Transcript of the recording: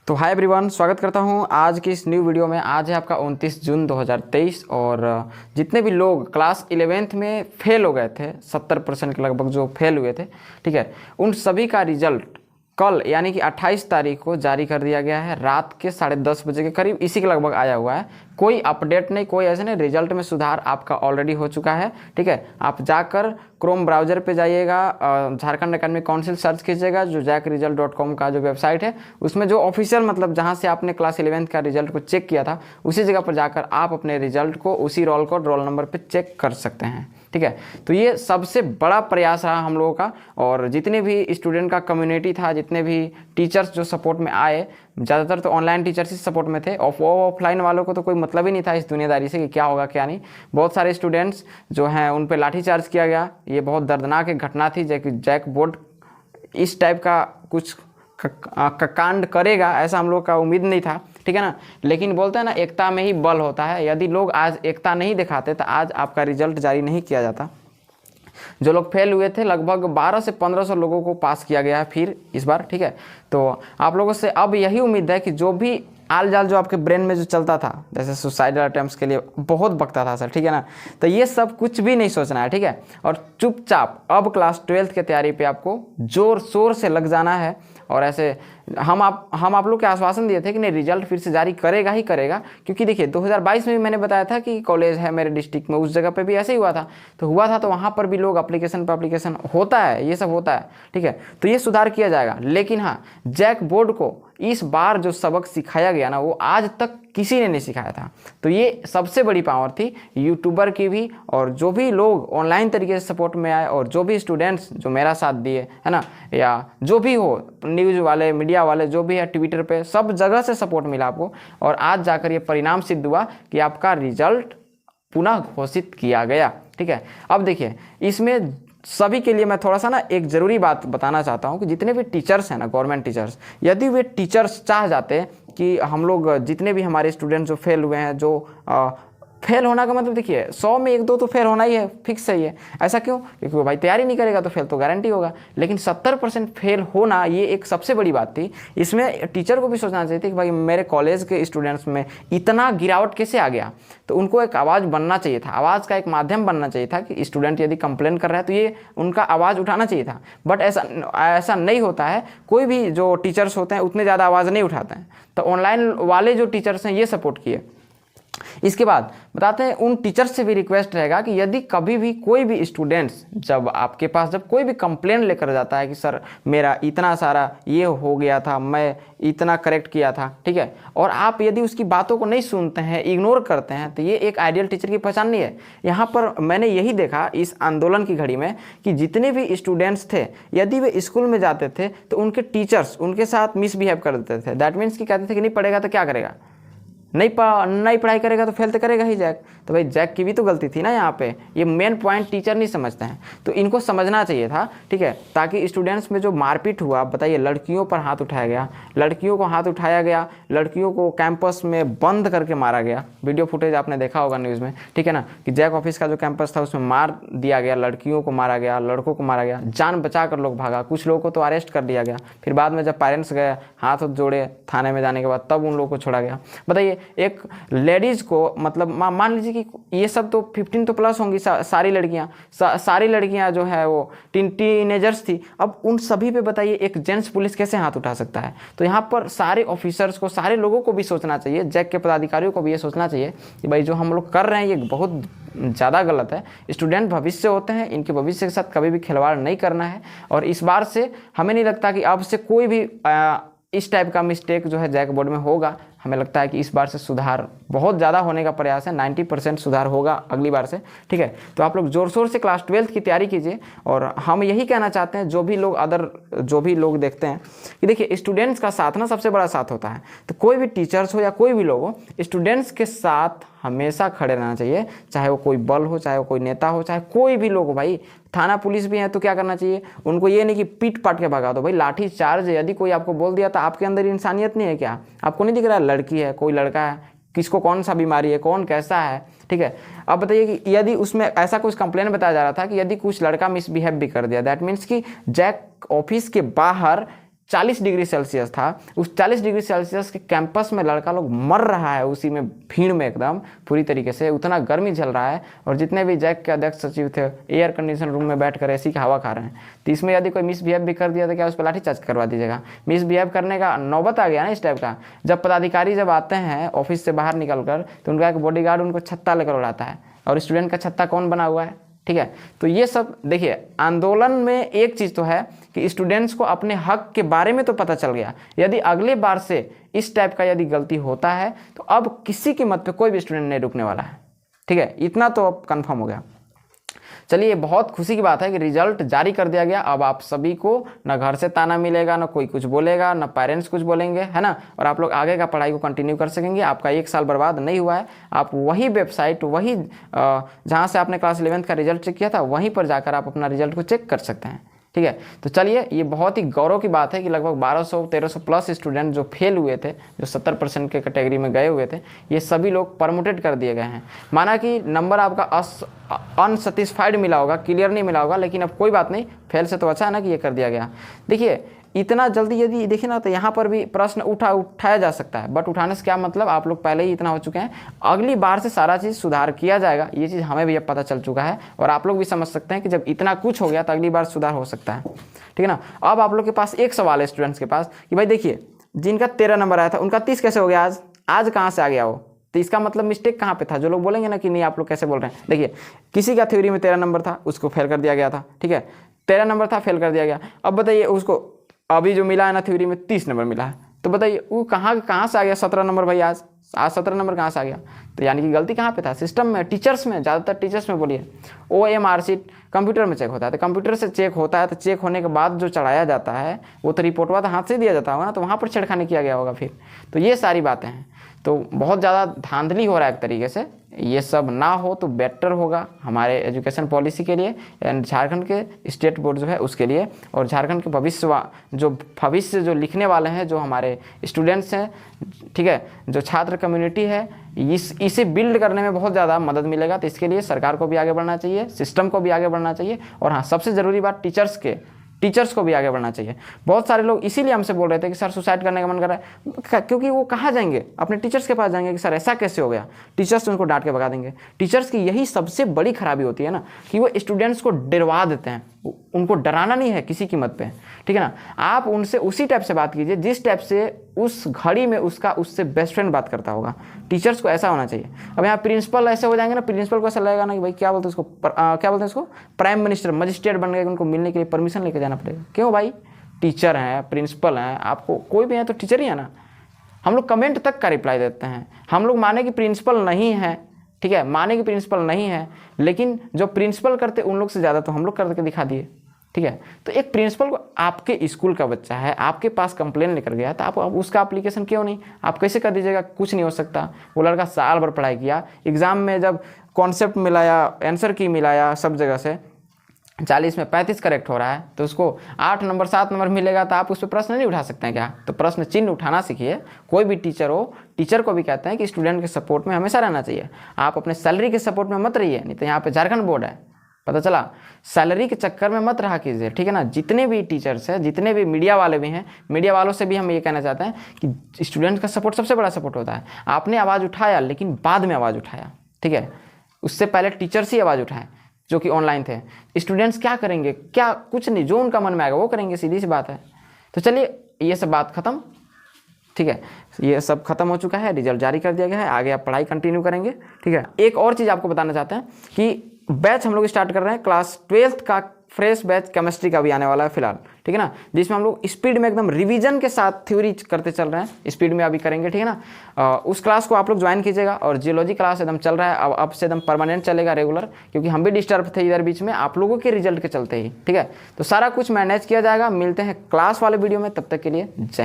तो hi everyone, स्वागत करता हूं आज की इस न्यू वीडियो में। आज है आपका 29 जून 2023 और जितने भी लोग क्लास 11th में फेल हो गए थे, 70% के लगभग जो फेल हुए थे, ठीक है, उन सभी का रिजल्ट कल यानी कि 28 तारीख को जारी कर दिया गया है। रात के 10:30 बजे के करीब इसी के लगभग आया हुआ है। कोई अपडेट नहीं, कोई ऐसे नहीं, रिजल्ट में सुधार आपका ऑलरेडी हो चुका है। ठीक है, आप जाकर क्रोम ब्राउज़र पे जाइएगा, झारखंड एकेडमिक काउंसिल सर्च कीजिएगा, जो jackresult.com का जो वेबसाइट है उसमें जो ऑफिशियल मतलब जहाँ से आपने क्लास 11th का रिजल्ट को चेक किया था उसी जगह पर जाकर आप अपने रिजल्ट को उसी रोल कोड रोल नंबर पे चेक कर सकते हैं। ठीक है, तो ये सबसे बड़ा प्रयास रहा हम लोगों का। और जितने भी स्टूडेंट का कम्युनिटी था, जितने भी टीचर्स जो सपोर्ट में आए, ज़्यादातर तो ऑनलाइन टीचर्स ही सपोर्ट में थे। ऑफलाइन वालों को तो कोई मतलब ही नहीं था इस दुनियादारी से कि क्या होगा क्या नहीं। बहुत सारे स्टूडेंट्स जो हैं उन पे लाठीचार्ज किया गया। ये बहुत दर्दनाक एक घटना थी। जैक बोर्ड इस टाइप का कुछ कांड करेगा ऐसा हम लोग का उम्मीद नहीं था। ठीक है ना, लेकिन बोलते हैं ना, एकता में ही बल होता है। यदि लोग आज एकता नहीं दिखाते तो आज आपका रिजल्ट जारी नहीं किया जाता। जो लोग फेल हुए थे लगभग 1200 से 1500 लोगों को पास किया गया है फिर इस बार। ठीक है, तो आप लोगों से अब यही उम्मीद है कि जो भी आल जाल जो आपके ब्रेन में जो चलता था, जैसे सुसाइडल अटेम्प्ट्स के लिए बहुत बकता था सर, ठीक है ना, तो ये सब कुछ भी नहीं सोचना है। ठीक है, और चुपचाप अब क्लास 12th की तैयारी पे आपको जोर शोर से लग जाना है। और ऐसे हम आप लोग के आश्वासन दिए थे कि नहीं, रिजल्ट फिर से जारी करेगा ही करेगा। क्योंकि देखिए 2022 में भी मैंने बताया था कि कॉलेज है मेरे डिस्ट्रिक्ट में, उस जगह पे भी ऐसे ही हुआ था। तो वहाँ पर भी लोग एप्लीकेशन पर एप्लीकेशन होता है, ये सब होता है। ठीक है, तो ये सुधार किया जाएगा। लेकिन हाँ, जैक बोर्ड को इस बार जो सबक सिखाया गया ना, वो आज तक किसी ने नहीं सिखाया था। तो ये सबसे बड़ी पावर थी यूट्यूबर की भी, और जो भी लोग ऑनलाइन तरीके से सपोर्ट में आए, और जो भी स्टूडेंट्स जो मेरा साथ दिए, है ना, या जो भी हो, न्यूज़ वाले, मीडिया वाले, जो भी है, ट्विटर पे, सब जगह से सपोर्ट मिला आपको। और आज जाकर ये परिणाम सिद्ध हुआ कि आपका रिजल्ट पुनः घोषित किया गया। ठीक है, अब देखिए इसमें सभी के लिए मैं थोड़ा सा ना एक ज़रूरी बात बताना चाहता हूँ कि जितने भी टीचर्स हैं ना, गवर्नमेंट टीचर्स, यदि वे टीचर्स चाह जाते कि हम लोग जितने भी हमारे स्टूडेंट जो फेल हुए हैं, जो फेल होना का मतलब देखिए 100 में 1-2 तो फेल होना ही है, फिक्स है ये। ऐसा क्यों? क्योंकि भाई तैयारी नहीं करेगा तो फेल तो गारंटी होगा। लेकिन 70% फेल होना ये एक सबसे बड़ी बात थी। इसमें टीचर को भी सोचना चाहिए था कि भाई मेरे कॉलेज के स्टूडेंट्स में इतना गिरावट कैसे आ गया। तो उनको एक आवाज़ बनना चाहिए था, आवाज़ का एक माध्यम बनना चाहिए था कि स्टूडेंट यदि कंप्लेन कर रहा है तो ये उनका आवाज़ उठाना चाहिए था। बट ऐसा नहीं होता है। कोई भी जो टीचर्स होते हैं उतने ज़्यादा आवाज़ नहीं उठाते हैं। तो ऑनलाइन वाले जो टीचर्स हैं ये सपोर्ट किए। इसके बाद बताते हैं, उन टीचर्स से भी रिक्वेस्ट रहेगा कि यदि कभी भी कोई भी स्टूडेंट्स जब आपके पास जब कोई भी कंप्लेन लेकर जाता है कि सर मेरा इतना सारा ये हो गया था, मैं इतना करेक्ट किया था, ठीक है, और आप यदि उसकी बातों को नहीं सुनते हैं, इग्नोर करते हैं, तो ये एक आइडियल टीचर की पहचान नहीं है। यहाँ पर मैंने यही देखा इस आंदोलन की घड़ी में कि जितने भी स्टूडेंट्स थे, यदि वे स्कूल में जाते थे तो उनके टीचर्स उनके साथ मिसबिहेव कर देते थे। दैट मीन्स कि कहते थे कि नहीं पढ़ेगा तो क्या करेगा, नहीं पढ़ाई करेगा तो फेल तो करेगा ही जैक। तो भाई जैक की भी तो गलती थी ना यहाँ पे। ये मेन पॉइंट टीचर नहीं समझते हैं, तो इनको समझना चाहिए था। ठीक है, ताकि स्टूडेंट्स में जो मारपीट हुआ, बताइए, लड़कियों पर हाथ उठाया गया, लड़कियों को हाथ उठाया गया, लड़कियों को कैंपस में बंद करके मारा गया। वीडियो फुटेज आपने देखा होगा न्यूज़ में, ठीक है ना, कि जैक ऑफिस का जो कैंपस था उसमें मार दिया गया, लड़कियों को मारा गया, लड़कों को मारा गया, जान बचा कर लोग भागा। कुछ लोगों को तो अरेस्ट कर दिया गया। फिर बाद में जब पेरेंट्स गए, हाथ जोड़े थाने में जाने के बाद, तब उन लोगों को छोड़ा गया। बताइए, एक लेडीज़ को मतलब मान लीजिए कि ये सब तो 15 तो प्लस होंगी सारी लड़कियां जो है वो टीनेजर्स थी। अब उन सभी पे बताइए एक जेंट्स पुलिस कैसे हाथ उठा सकता है। तो यहाँ पर सारे ऑफिसर्स को, सारे लोगों को भी सोचना चाहिए, जैक के पदाधिकारियों को भी ये सोचना चाहिए कि भाई जो हम लोग कर रहे हैं ये बहुत ज़्यादा गलत है। स्टूडेंट भविष्य होते हैं, इनके भविष्य के साथ कभी भी खिलवाड़ नहीं करना है। और इस बार से हमें नहीं लगता कि अब से कोई भी इस टाइप का मिस्टेक जो है जैक बोर्ड में होगा। हमें लगता है कि इस बार से सुधार बहुत ज़्यादा होने का प्रयास है, 90% सुधार होगा अगली बार से। ठीक है, तो आप लोग जोर शोर से क्लास 12th की तैयारी कीजिए। और हम यही कहना चाहते हैं, जो भी लोग देखते हैं कि देखिए स्टूडेंट्स का साथ ना सबसे बड़ा साथ होता है। तो कोई भी टीचर्स हो या कोई भी लोग हो, स्टूडेंट्स के साथ हमेशा खड़े रहना चाहिए। चाहे वो कोई बल हो, चाहे वो कोई नेता हो, चाहे कोई भी लोग हो। भाई थाना पुलिस भी है तो क्या करना चाहिए, उनको ये नहीं कि पीट पाट के भगा दो। भाई लाठी चार्ज यदि कोई आपको बोल दिया तो आपके अंदर इंसानियत नहीं है क्या? आपको नहीं दिख रहा है लड़की है, कोई लड़का है, किसको कौन सा बीमारी है, कौन कैसा है? ठीक है, अब बताइए कि यदि उसमें ऐसा कुछ कंप्लेन बताया जा रहा था कि यदि कुछ लड़का मिसबिहेव भी कर दिया, दैट मीन्स कि जैक ऑफिस के बाहर 40 डिग्री सेल्सियस था, उस 40 डिग्री सेल्सियस के कैंपस में लड़का लोग मर रहा है उसी में भीड़ में एकदम पूरी तरीके से, उतना गर्मी झल रहा है। और जितने भी जैक के अध्यक्ष सचिव थे एयर कंडीशन रूम में बैठ कर एसी की हवा खा रहे हैं। तो इसमें यदि कोई मिसबिहेव भी कर दिया तो क्या उस पर लाठीचार्ज करवा दीजिएगा? मिसबिहेव करने का नौबत आ गया ना इस टाइप का। जब पदाधिकारी जब आते हैं ऑफिस से बाहर निकल कर तो उनका एक बॉडीगार्ड उनको छत्ता लेकर उड़ाता है, और स्टूडेंट का छत्ता कौन बना हुआ है? ठीक है, तो ये सब देखिए, आंदोलन में एक चीज़ तो है कि स्टूडेंट्स को अपने हक के बारे में तो पता चल गया। यदि अगले बार से इस टाइप का यदि गलती होता है तो अब किसी कीमत पे कोई भी स्टूडेंट नहीं रुकने वाला है। ठीक है, इतना तो अब कंफर्म हो गया। चलिए, बहुत खुशी की बात है कि रिजल्ट जारी कर दिया गया। अब आप सभी को ना घर से ताना मिलेगा, ना कोई कुछ बोलेगा, ना पेरेंट्स कुछ बोलेंगे, है ना। और आप लोग आगे का पढ़ाई को कंटिन्यू कर सकेंगे। आपका 1 साल बर्बाद नहीं हुआ है। आप वही वेबसाइट, वही जहाँ से आपने क्लास 11th का रिजल्ट चेक किया था, वहीं पर जाकर आप अपना रिजल्ट को चेक कर सकते हैं। ठीक है, तो चलिए, ये बहुत ही गौरव की बात है कि लगभग 1200-1300 प्लस स्टूडेंट जो फेल हुए थे, जो 70% के कैटेगरी में गए हुए थे, ये सभी लोग प्रमोटेड कर दिए गए हैं। माना कि नंबर आपका अनसेटिस्फाइड मिला होगा, क्लियर नहीं मिला होगा, लेकिन अब कोई बात नहीं, फेल से तो अच्छा है ना कि ये कर दिया गया। देखिए, इतना जल्दी यदि देखिए ना तो यहाँ पर भी प्रश्न उठाया जा सकता है, बट उठाने से क्या मतलब, आप लोग पहले ही इतना हो चुके हैं। अगली बार से सारा चीज़ सुधार किया जाएगा, ये चीज़ हमें भी अब पता चल चुका है। और आप लोग भी समझ सकते हैं कि जब इतना कुछ हो गया तो अगली बार सुधार हो सकता है। ठीक है ना। अब आप लोग के पास एक सवाल है स्टूडेंट्स के पास कि भाई देखिए, जिनका 13 नंबर आया था उनका 30 कैसे हो गया आज कहाँ से आ गया वो? तो इसका मतलब मिस्टेक कहाँ पे था? जो लोग बोलेंगे ना कि नहीं आप लोग कैसे बोल रहे हैं, देखिए, किसी का थ्योरी में 13 नंबर था, उसको फेल कर दिया गया था। ठीक है, 13 नंबर था, फेल कर दिया गया। अब बताइए, उसको अभी जो मिला है ना थ्योरी में 30 नंबर मिला है, तो बताइए वो कहाँ से आ गया 17 नंबर? भाई आज 17 नंबर कहाँ से आ गया? तो यानी कि गलती कहाँ पे था? सिस्टम में, टीचर्स में, ज़्यादातर टीचर्स में। बोलिए, OMR शीट कंप्यूटर में चेक होता है, तो कंप्यूटर से चेक होता है, तो चेक होने के बाद जो चढ़ाया जाता है वो तो रिपोर्ट तो हाथ से दिया जाता होगा ना, तो वहाँ पर छेड़खानी किया गया होगा फिर। तो ये सारी बातें हैं, तो बहुत ज़्यादा धांधली हो रहा है एक तरीके से। ये सब ना हो तो बेटर होगा हमारे एजुकेशन पॉलिसी के लिए एंड झारखंड के स्टेट बोर्ड जो है उसके लिए, और झारखंड के भविष्य जो लिखने वाले हैं, जो हमारे स्टूडेंट्स हैं, ठीक है, जो छात्र कम्युनिटी है, इसे बिल्ड करने में बहुत ज़्यादा मदद मिलेगा। तो इसके लिए सरकार को भी आगे बढ़ना चाहिए, सिस्टम को भी आगे बढ़ना चाहिए, और हाँ, सबसे ज़रूरी बात टीचर्स को भी आगे बढ़ना चाहिए। बहुत सारे लोग इसीलिए हमसे बोल रहे थे कि सर सुसाइड करने का मन कर रहा है, क्योंकि वो कहाँ जाएंगे? अपने टीचर्स के पास जाएंगे कि सर ऐसा कैसे हो गया। टीचर्स उनको डांट के भगा देंगे। टीचर्स की यही सबसे बड़ी खराबी होती है ना, कि वो स्टूडेंट्स को डरवा देते हैं। उनको डराना नहीं है किसी कीमत पे, ठीक है ना। आप उनसे उसी टाइप से बात कीजिए जिस टाइप से उस घड़ी में उससे बेस्ट फ्रेंड बात करता होगा। टीचर्स को ऐसा होना चाहिए। अब यहाँ प्रिंसिपल ऐसे हो जाएंगे ना, प्रिंसिपल को ऐसा लगेगा ना कि भाई क्या बोलते हैं उसको प्राइम मिनिस्टर, मजिस्ट्रेट बन गए, उनको मिलने के लिए परमिशन लेके जाना पड़ेगा। क्यों भाई? टीचर हैं, प्रिंसिपल हैं, आपको कोई भी है तो टीचर ही है ना। हम लोग कमेंट तक का रिप्लाई देते हैं। हम लोग माने कि प्रिंसिपल नहीं है, ठीक है, माने कि प्रिंसिपल नहीं है, लेकिन जो प्रिंसिपल करते उन लोग से ज़्यादा तो हम लोग करके दिखा दिए, ठीक है। तो एक प्रिंसिपल को, आपके स्कूल का बच्चा है, आपके पास कंप्लेन लेकर गया, तो आप उसका एप्लीकेशन क्यों नहीं? आप कैसे कर दीजिएगा? कुछ नहीं हो सकता। वो लड़का साल भर पढ़ाई किया, एग्ज़ाम में जब कॉन्सेप्ट मिलाया, आंसर की मिलाया, सब जगह से 40 में 35 करेक्ट हो रहा है, तो उसको 8 नंबर 7 नंबर मिलेगा, तो आप उस पर प्रश्न नहीं उठा सकते हैं क्या? तो प्रश्न चिन्ह उठाना सीखिए। कोई भी टीचर हो, टीचर को भी कहते हैं कि स्टूडेंट के सपोर्ट में हमेशा रहना चाहिए। आप अपने सैलरी के सपोर्ट में मत रहिए, नहीं तो यहाँ पे झारखंड बोर्ड है, पता चला। सैलरी के चक्कर में मत रहा कीजिए, ठीक है ना। जितने भी टीचर्स हैं, जितने भी मीडिया वाले भी हैं, मीडिया वालों से भी हम ये कहना चाहते हैं कि स्टूडेंट का सपोर्ट सबसे बड़ा सपोर्ट होता है। आपने आवाज़ उठाया, लेकिन बाद में आवाज़ उठाया, ठीक है। उससे पहले टीचर्स ही आवाज़ उठाएं जो कि ऑनलाइन थे। स्टूडेंट्स क्या करेंगे? क्या कुछ नहीं, जो उनका मन में आएगा वो करेंगे, सीधी सी बात है। तो चलिए, ये सब बात खत्म, ठीक है, ये सब खत्म हो चुका है, रिजल्ट जारी कर दिया गया है, आगे आप पढ़ाई कंटिन्यू करेंगे, ठीक है। एक और चीज़ आपको बताना चाहते हैं कि बैच हम लोग स्टार्ट कर रहे हैं, क्लास 12th का फ्रेश बैच केमिस्ट्री का भी आने वाला है फिलहाल, ठीक है ना, जिसमें हम लोग स्पीड में एकदम रिवीजन के साथ थ्योरी करते चल रहे हैं, स्पीड में अभी करेंगे, ठीक है ना। उस क्लास को आप लोग ज्वाइन कीजिएगा। और जियोलॉजी क्लास एकदम चल रहा है, अब से एकदम परमानेंट चलेगा, रेगुलर, क्योंकि हम भी डिस्टर्ब थे इधर बीच में आप लोगों के रिजल्ट के चलते ही, ठीक है। तो सारा कुछ मैनेज किया जाएगा। मिलते हैं क्लास वाले वीडियो में, तब तक के लिए जय।